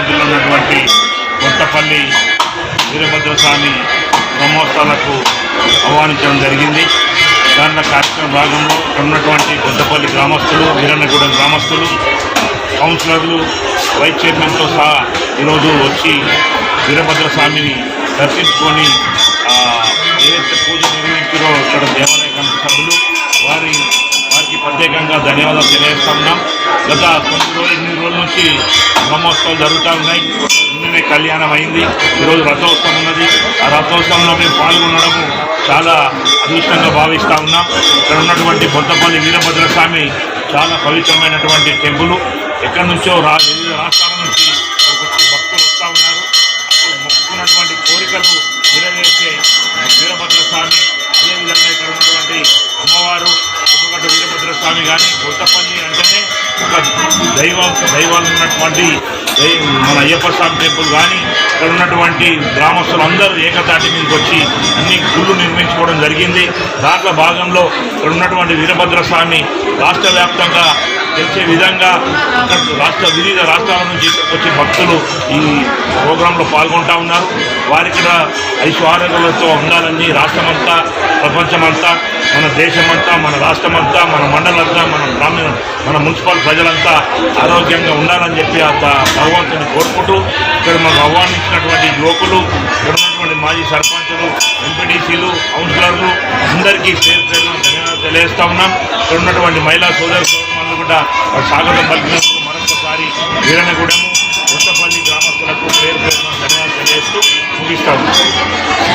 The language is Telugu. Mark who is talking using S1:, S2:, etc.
S1: జిల్లా ఉన్నటువంటి కొత్తపల్లి వీరభద్రస్వామి బ్రహ్మోత్సవాలకు ఆహ్వానించడం జరిగింది. దాంట్లో కార్యక్రమ భాగంలో ఉన్నటువంటి కొత్తపల్లి గ్రామస్తులు, వీరన్నగూడెం గ్రామస్తులు, కౌన్సిలర్లు, వైస్ చైర్మన్తో సహా ఈరోజు వచ్చి వీరభద్రస్వామిని దర్శించుకొని ఏదైతే పూజ నిర్వహించారో ఇక్కడ దేవాలయ కమిటీ సభ్యులు వారికి ప్రత్యేకంగా ధన్యవాదాలు తెలియజేస్తా ఉన్నాం. గత 8 రోజుల నుంచి బ్రహ్మోత్సవాలు జరుగుతూ ఉన్నాయి. నిన్ననే కళ్యాణం అయింది, ఈరోజు రథోత్సవం ఉన్నది. ఆ రథోత్సవంలో మేము పాల్గొనడము చాలా అదృష్టంగా భావిస్తూ ఉన్నాం. ఇక్కడ ఉన్నటువంటి కొత్తపల్లి వీరభద్రస్వామి చాలా పవిత్రమైనటువంటి టెంపుల్. ఎక్కడి నుంచో వివిధ రాష్ట్రాల నుంచి భక్తులు వస్తూ ఉన్నారు. మొక్కుకున్నటువంటి కోరికలు నెరవేర్చే వీరభద్రస్వామి, అదేవిధంగా ఇక్కడ ఉన్నటువంటి అమ్మవారు ఒక్కొక్కటి వీరభద్రస్వామి కానీ కొత్తపల్లి అంటేనే ఒక దైవాలు ఉన్నటువంటి మన అయ్యప్ప స్వామి టెంపుల్ కానీ ఇక్కడ ఉన్నటువంటి గ్రామస్తులు అందరూ ఏకతాటి మీదకి వచ్చి అన్ని గుళ్ళు నిర్మించుకోవడం జరిగింది. దాంట్లో భాగంలో ఇక్కడ ఉన్నటువంటి వీరభద్రస్వామి రాష్ట్ర వ్యాప్తంగా తెలిసే విధంగా వివిధ రాష్ట్రాల నుంచి వచ్చి భక్తులు ఈ ప్రోగ్రాంలో పాల్గొంటూ ఉన్నారు. వారికి ఐశ్వర్యాలతో ఉండాలని రాష్ట్రమంతా, ప్రపంచమంతా, మన దేశమంతా, మన రాష్ట్రమంతా, మన మండలంతా, మన మున్సిపల్ ప్రజలంతా ఆరోగ్యంగా ఉండాలని చెప్పి భగవంతుని కోరుకుంటూ ఇక్కడ మాకు ఆహ్వానించినటువంటి యువకులు, ఇక్కడ ఉన్నటువంటి మాజీ సర్పంచులు, ఎంపీటీసీలు, కౌన్సిలర్లు అందరికీ పేరు ధన్యవాదాలు తెలియజేస్తా ఉన్నాం. ఇక్కడ ఉన్నటువంటి మహిళా సోదరులు కూడా స్వాగతం పలికినందుకు మరొకసారి వీరన్నగూడెము, కొత్తపల్లి గ్రామస్తులకు పేరు ధన్యవాదాలు తెలియజేస్తూ ముగిస్తా ఉన్నాం.